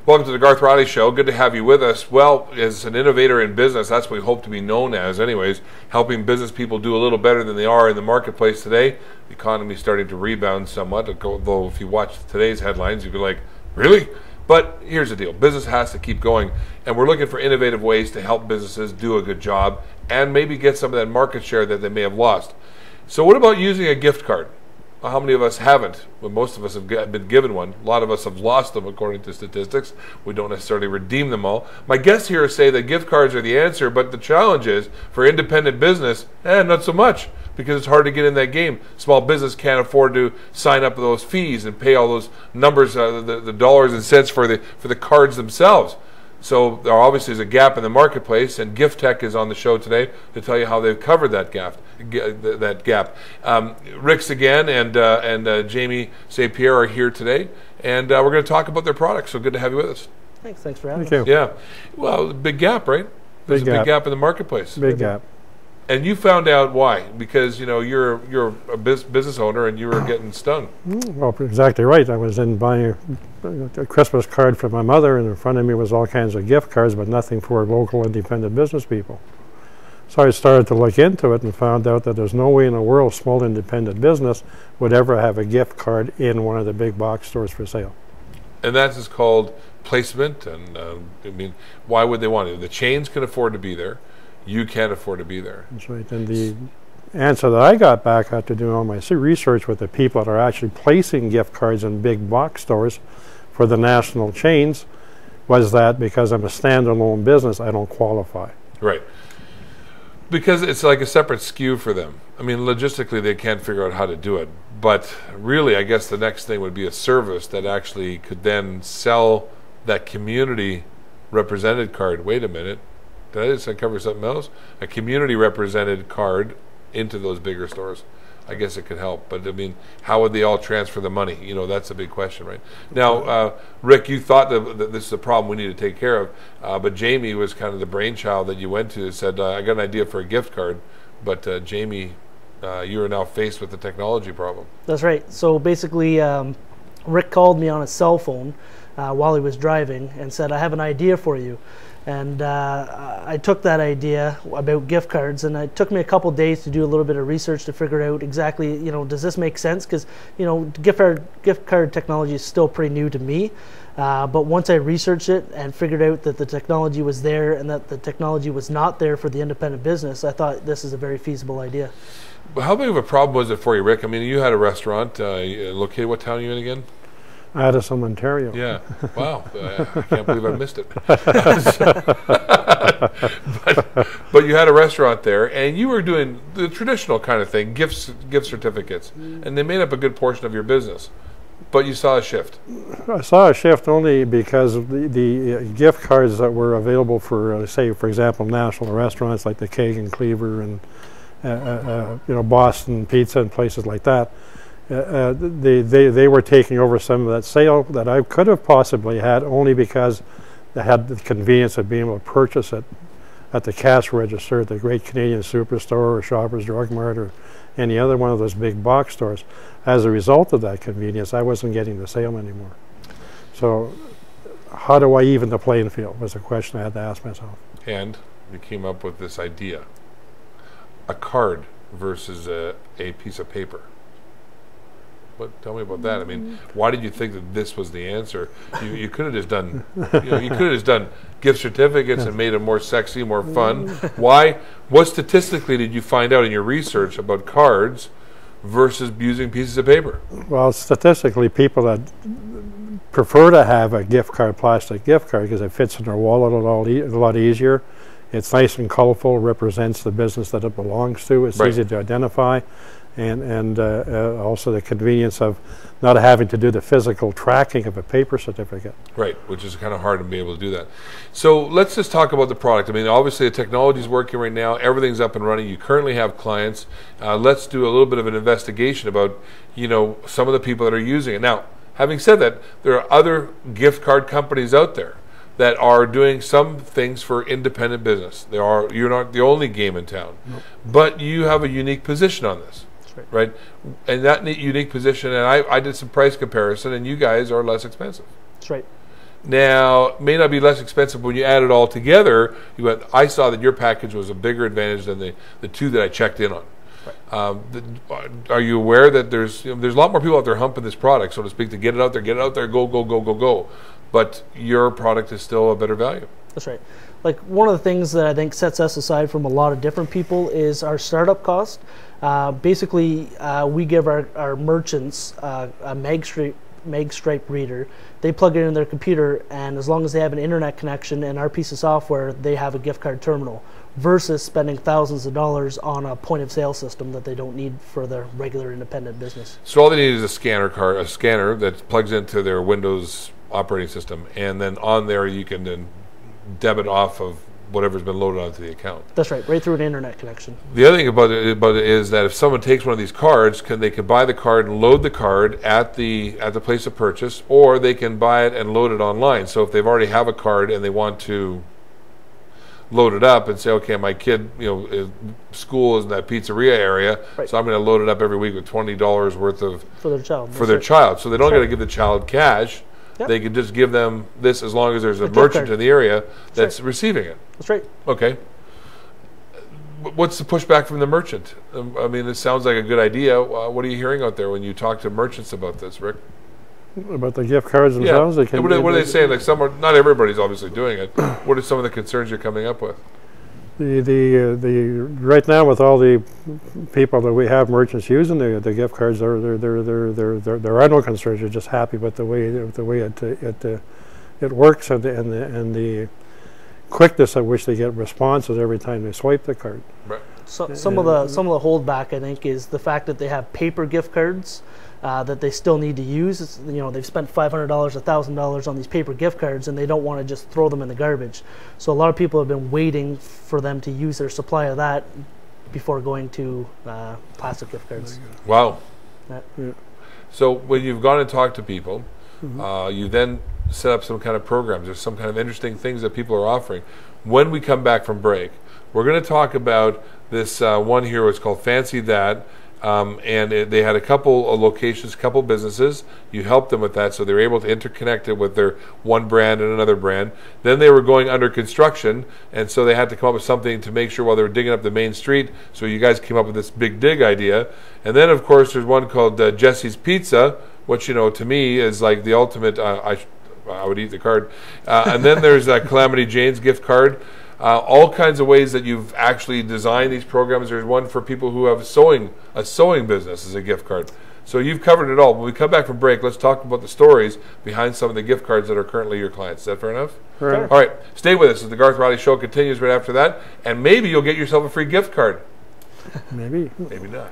Welcome to the Garth Riley Show. Good to have you with us. Well, as an innovator in business, that's what we hope to be known as anyways, helping business people do a little better than they are in the marketplace today. The economy is starting to rebound somewhat, though if you watch today's headlines, you'd be like, really? But here's the deal. Business has to keep going, and we're looking for innovative ways to help businesses do a good job and maybe get some of that market share that they may have lost. So what about using a gift card? How many of us haven't? Well, most of us have been given one. A lot of us have lost them, according to statistics. We don't necessarily redeem them all. My guests here say that gift cards are the answer, but the challenge is, for independent business, not so much, because it's hard to get in that game. Small business can't afford to sign up for those fees and pay all those numbers, the dollars and cents for the cards themselves. So there obviously is a gap in the marketplace, and Gift Tech is on the show today to tell you how they've covered that gap. Rick again and Jamie St. Pierre are here today, and we're going to talk about their products. So good to have you with us. Thanks for having us. Yeah, well, big gap, right? There's a big gap in the marketplace. Big gap. And you found out why? Because you're a business owner and you were getting stung. Well, exactly right. I was in buying a Christmas card for my mother, and in front of me was all kinds of gift cards, but nothing for local independent business people. So I started to look into it and found out that there's no way in the world small independent business would ever have a gift card in one of the big box stores for sale. And that is called placement. And I mean, why would they want it? The chains can afford to be there. You can't afford to be there. That's right. And the answer that I got back after doing all my research with the people that are actually placing gift cards in big box stores for the national chains was that because I'm a standalone business, I don't qualify. Right. Because it's like a separate SKU for them. I mean, logistically, they can't figure out how to do it. But really, I guess the next thing would be a service that actually could then sell that community represented card. Wait a minute. Did I just uncover something else? A community represented card into those bigger stores. I guess it could help, but I mean, how would they all transfer the money? That's a big question, right? Now, Rick, you thought that this is a problem we need to take care of, but Jamie was kind of the brainchild that you went to and said, I got an idea for a gift card, but Jamie, you are now faced with the technology problem. That's right. So basically, Rick called me on his cell phone while he was driving and said, I have an idea for you. And I took that idea about gift cards, and it took me a couple days to do a little bit of research to figure out exactly, does this make sense? Because, gift card technology is still pretty new to me. But once I researched it and figured out that the technology was there and that the technology was not there for the independent business, I thought this is a very feasible idea. Well, how big of a problem was it for you, Rick? I mean, you had a restaurant located, what town are you in again? Addison, Ontario. Yeah. Wow. I can't believe I missed it. but you had a restaurant there, and you were doing the traditional kind of thing, gift certificates, and they made up a good portion of your business. But you saw a shift. I saw a shift only because of the gift cards that were available for, say, for example, national restaurants like the Keg and Cleaver and Boston Pizza and places like that. They were taking over some of that sale that I could have possibly had only because they had the convenience of being able to purchase it at the cash register at the Great Canadian Superstore or Shoppers Drug Mart or any other one of those big box stores. As a result of that convenience, I wasn't getting the sale anymore. So how do I even the playing field was a question I had to ask myself. And you came up with this idea, a card versus a piece of paper. But tell me about that. I mean, why did you think that this was the answer? You could have just done, you could have just done gift certificates and made it more sexy, more fun. Why? What statistically did you find out in your research about cards versus using pieces of paper? Well, statistically, people that prefer to have a gift card, plastic gift card, because it fits in their wallet a lot easier. It's nice and colorful, represents the business that it belongs to. It's easy to identify. And also the convenience of not having to do the physical tracking of a paper certificate. Right, which is kind of hard to be able to do that. So let's just talk about the product. I mean, obviously the technology is working right now. Everything's up and running. You currently have clients. Let's do a little bit of an investigation about, some of the people that are using it. Now, having said that, there are other gift card companies out there that are doing some things for independent business. You're not the only game in town, but you have a unique position on this. Right, and that unique position, and I did some price comparison, and you guys are less expensive. That's right. Now, it may not be less expensive, but when you add it all together, you went, I saw that your package was a bigger advantage than the two that I checked in on. Are you aware that there's a lot more people out there humping this product, so to speak, to get it out there, go, go, go, go, go. But your product is still a better value. That's right. Like, one of the things that I think sets us aside from a lot of different people is our startup cost. Basically, we give our merchants a Stripe reader. They plug it in their computer, and as long as they have an internet connection and our piece of software, they have a gift card terminal, versus spending thousands of dollars on a point of sale system that they don't need for their regular independent business. So all they need is a scanner that plugs into their Windows operating system, and then on there you can then debit off of whatever's been loaded onto the account. That's right, right through an internet connection. The other thing about it is that if someone takes one of these cards, they can buy the card and load the card at the place of purchase, or they can buy it and load it online. So if they've already have a card and they want to load it up and say, okay, my kid, school is in that pizzeria area, right, so I'm going to load it up every week with $20 worth of for their child. For their child, so they don't got to give the child cash. Yep. They can just give them this as long as there's a merchant in the area that's receiving it. That's right. Okay. What's the pushback from the merchant? I mean, this sounds like a good idea. What are you hearing out there when you talk to merchants about this, Rick? About the gift cards themselves? Yeah. What are they saying? Like, not everybody's obviously doing it. What are some of the concerns you're coming up with? Right now, with all the people that we have, merchants using the gift cards, there are no concerns. You're just happy with the way it works, and the quickness at which they get responses every time they swipe the card. Right. So some of the holdback, I think, is the fact that they have paper gift cards that they still need to use. They've spent $500, $1,000 on these paper gift cards, and they don't want to just throw them in the garbage. So a lot of people have been waiting for them to use their supply of that before going to plastic gift cards. Wow. Yeah. So when you've gone and talked to people, you then set up some kind of programs. There's some kind of interesting things that people are offering. When we come back from break, we're going to talk about this one here. It's called Fancy That. They had a couple of locations, couple businesses. You helped them with that, so they were able to interconnect it with their one brand and another brand. Then they were going under construction, and so they had to come up with something to make sure while they were digging up the main street. So you guys came up with this big dig idea. And then, of course, there's one called Jesse's Pizza, which, to me is like the ultimate, I would eat the card. And then there's Calamity Jane's gift card. All kinds of ways that you've actually designed these programs. There's one for people who have a sewing business as a gift card. So you've covered it all. When we come back from break, let's talk about the stories behind some of the gift cards that are currently your clients. Is that fair enough? Right. All right, stay with us as the Garth Riley Show continues right after that, and maybe you'll get yourself a free gift card. Maybe. Maybe not.